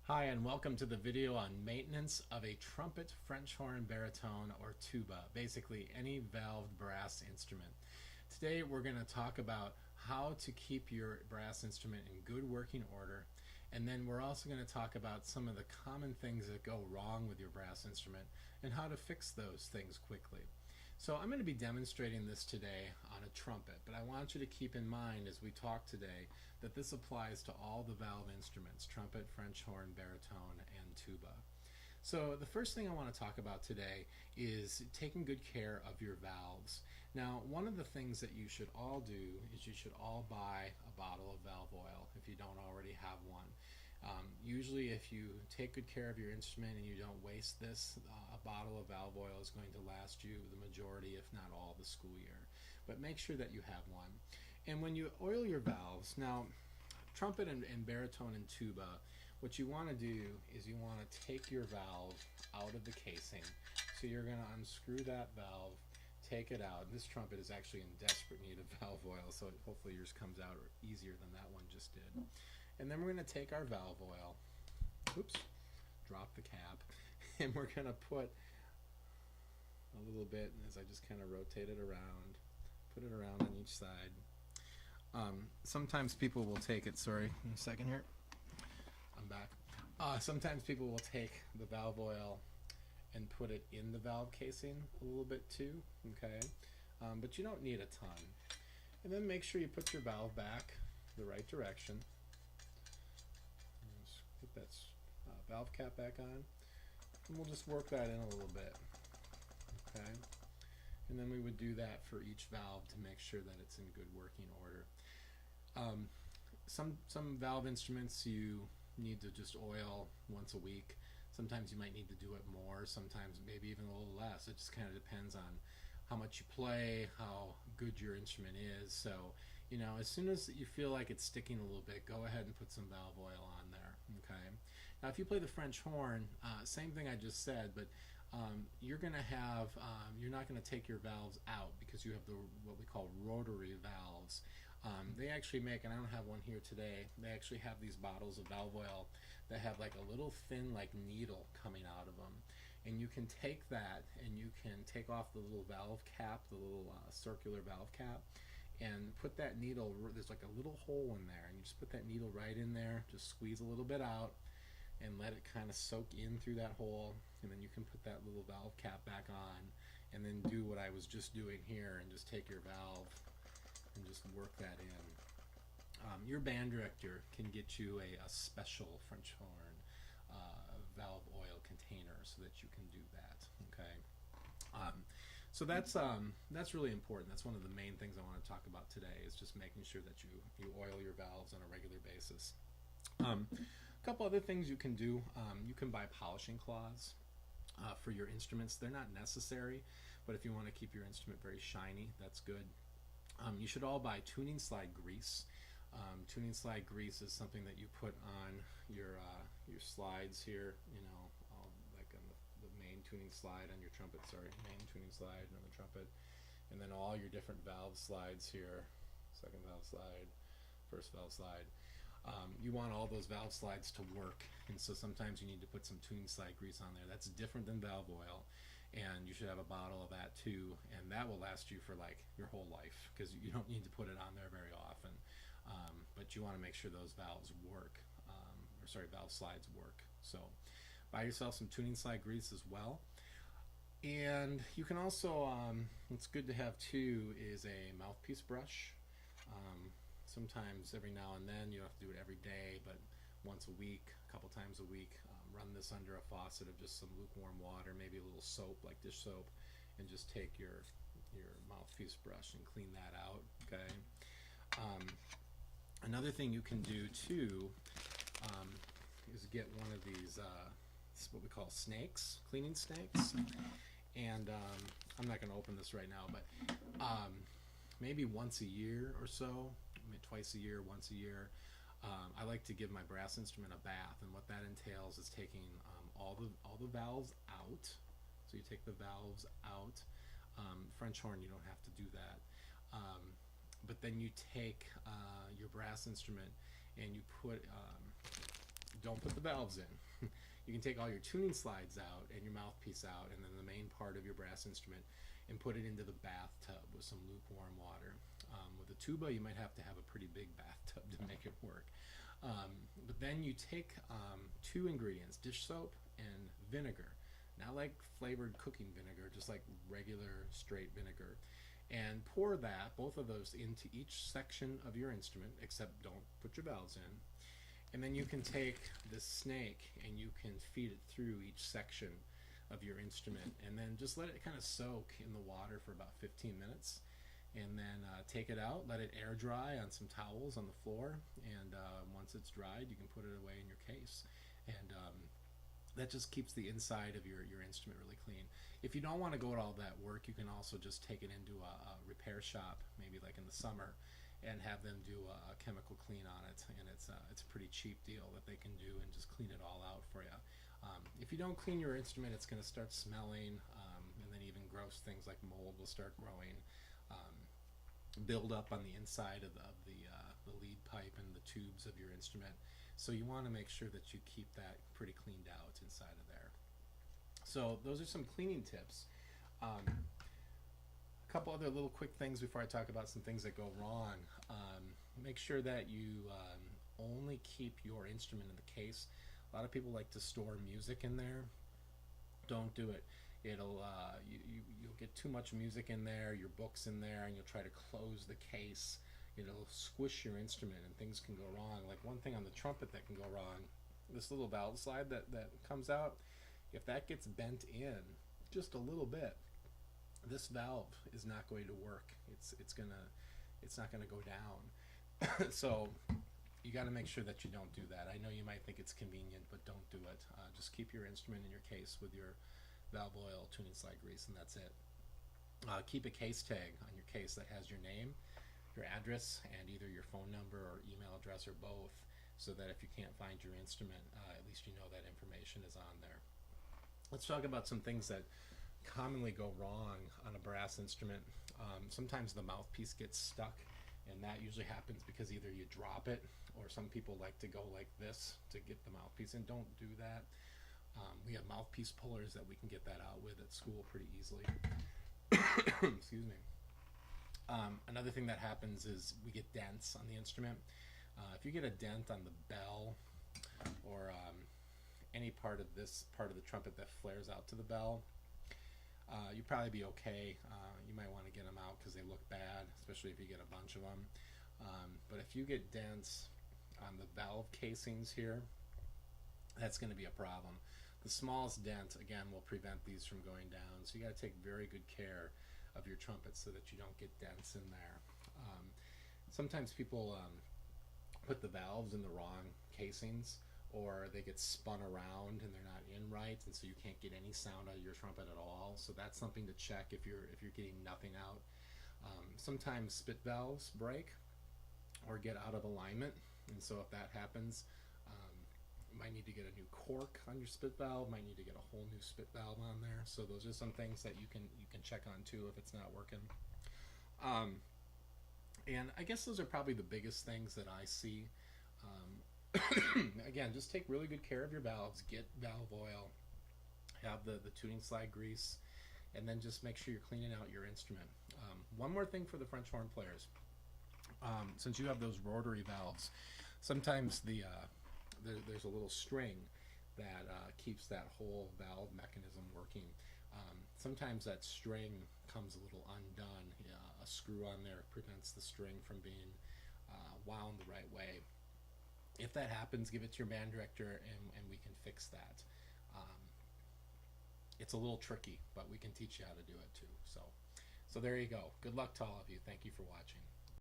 Hi, and welcome to the video on maintenance of a trumpet, French horn, baritone, or tuba, basically any valved brass instrument. Today we're going to talk about how to keep your brass instrument in good working order, and then we're also going to talk about some of the common things that go wrong with your brass instrument and how to fix those things quickly. So I'm going to be demonstrating this today on a trumpet, but I want you to keep in mind as we talk today that this applies to all the valve instruments: trumpet, French horn, baritone, and tuba. So the first thing I want to talk about today is taking good care of your valves. Now, one of the things that you should all do is you should all buy a bottle of valve oil if you don't already have one. Usually if you take good care of your instrument and you don't waste this, a bottle of valve oil is going to last you the majority, if not all, the school year. But make sure that you have one. And when you oil your valves, now trumpet and baritone and tuba, what you want to do is you want to take your valve out of the casing. So you're going to unscrew that valve, take it out. This trumpet is actually in desperate need of valve oil, so hopefully yours comes out easier than that one just did. And then we're going to take our valve oil, oops, drop the cap, and we're going to put a little bit, as I just kind of rotate it around, put it around on each side. Sometimes people will take it, sorry, a second here, I'm back. Sometimes people will take the valve oil and put it in the valve casing a little bit too, okay? But you don't need a ton. And then make sure you put your valve back the right direction. Put that valve cap back on, and we'll just work that in a little bit, okay? And then we would do that for each valve to make sure that it's in good working order. Some valve instruments you need to just oil once a week. Sometimes you might need to do it more, sometimes maybe even a little less. It just kind of depends on how much you play, how good your instrument is. So, you know, as soon as you feel like it's sticking a little bit, go ahead and put some valve oil on there, okay? Now, if you play the French horn, same thing I just said, but you're going to have, you're not going to take your valves out because you have what we call rotary valves. They actually make, and I don't have one here today, they actually have these bottles of valve oil that have like a little thin like needle coming out of them. And you can take that and you can take off the little valve cap, the little circular valve cap, and put that needle, there's like a little hole in there, and you just put that needle right in there, just squeeze a little bit out and let it kind of soak in through that hole, and then you can put that little valve cap back on and then do what I was just doing here and just take your valve and just work that in. Your band director can get you a special French horn valve oil container so that you can do that, okay? So that's really important. That's one of the main things I want to talk about today, is just making sure that you oil your valves on a regular basis. A couple other things you can do. You can buy polishing cloths for your instruments. They're not necessary, but if you want to keep your instrument very shiny, that's good. You should all buy tuning slide grease. Tuning slide grease is something that you put on your slides here, you know, like on the main tuning slide on your trumpet, main tuning slide on the trumpet, and then all your different valve slides here, second valve slide, first valve slide. You want all those valve slides to work, and so sometimes you need to put some tuning slide grease on there. That's different than valve oil, and you should have a bottle of that too, and that will last you for like your whole life because you don't need to put it on there very often. But you want to make sure those valves work, valve slides work. So buy yourself some tuning slide grease as well. And you can also, what's good to have too is a mouthpiece brush. Sometimes every now and then, you don't have to do it every day, but once a week, a couple times a week, run this under a faucet of just some lukewarm water, maybe a little soap like dish soap, and just take your mouthpiece brush and clean that out, okay? Another thing you can do too is get one of these, what we call snakes, cleaning snakes. And I'm not going to open this right now, but maybe once a year or so, maybe twice a year, once a year, I like to give my brass instrument a bath, and what that entails is taking all the valves out. So you take the valves out. French horn, you don't have to do that. But then you take your brass instrument and you put don't put the valves in. You can take all your tuning slides out and your mouthpiece out, and then the main part of your brass instrument, and put it into the bathtub with some lukewarm water. With a tuba, you might have to have a pretty big bathtub to make it work. But then you take 2 ingredients, dish soap and vinegar. Not like flavored cooking vinegar, just like regular straight vinegar. And pour that, both of those, into each section of your instrument, except don't put your valves in. And then you can take this snake and you can feed it through each section of your instrument, and then just let it kind of soak in the water for about 15 minutes. And then take it out, let it air dry on some towels on the floor, and once it's dried, you can put it away in your case. And that just keeps the inside of your instrument really clean. If you don't want to go to all that work, you can also just take it into a repair shop, maybe like in the summer, and have them do a chemical clean on it. And it's a pretty cheap deal that they can do and just clean it all out for you. If you don't clean your instrument, it's going to start smelling, and then even gross things like mold will start growing, build up on the inside of the lead pipe and the tubes of your instrument. So you want to make sure that you keep that pretty cleaned out inside of there. So those are some cleaning tips. A couple other little quick things before I talk about some things that go wrong. Make sure that you only keep your instrument in the case. A lot of people like to store music in there. Don't do it. It'll you'll get too much music in there, your books in there, and you'll try to close the case. It'll squish your instrument and things can go wrong. Like one thing on the trumpet that can go wrong, this little valve slide that comes out, if that gets bent in just a little bit, this valve is not going to work. It's not gonna go down. So you got to make sure that you don't do that. I know you might think it's convenient, but don't do it. Just keep your instrument in your case with your valve oil, tuning slide grease, and that's it. Keep a case tag on your case that has your name, your address, and either your phone number or email address or both, so that if you can't find your instrument, at least you know that information is on there. Let's talk about some things that commonly go wrong on a brass instrument. Sometimes the mouthpiece gets stuck, and that usually happens because either you drop it, or some people like to go like this to get the mouthpiece in. Don't do that. We have mouthpiece pullers that we can get that out with at school pretty easily. Excuse me. Another thing that happens is we get dents on the instrument. If you get a dent on the bell or any part of this part of the trumpet that flares out to the bell, you'd probably be okay. You might want to get them out because they look bad, especially if you get a bunch of them. But if you get dents on the valve casings here, that's going to be a problem. The smallest dent, again, will prevent these from going down. So you got to take very good care of your trumpet so that you don't get dents in there. Sometimes people put the valves in the wrong casings, or they get spun around and they're not in right, and so you can't get any sound out of your trumpet at all. So that's something to check if you're getting nothing out. Sometimes spit valves break or get out of alignment, and so if that happens, you might need to get a new cork on your spit valve, might need to get a whole new spit valve on there. So those are some things that you can check on too if it's not working. And I guess those are probably the biggest things that I see. Again, just take really good care of your valves, get valve oil, have the tuning slide grease, and then just make sure you're cleaning out your instrument. One more thing for the French horn players. Since you have those rotary valves, sometimes there's a little string that keeps that whole valve mechanism working. Sometimes that string comes a little undone. A screw on there prevents the string from being wound the right way. If that happens, give it to your band director and we can fix that. It's a little tricky, but we can teach you how to do it too. So there you go. Good luck to all of you. Thank you for watching.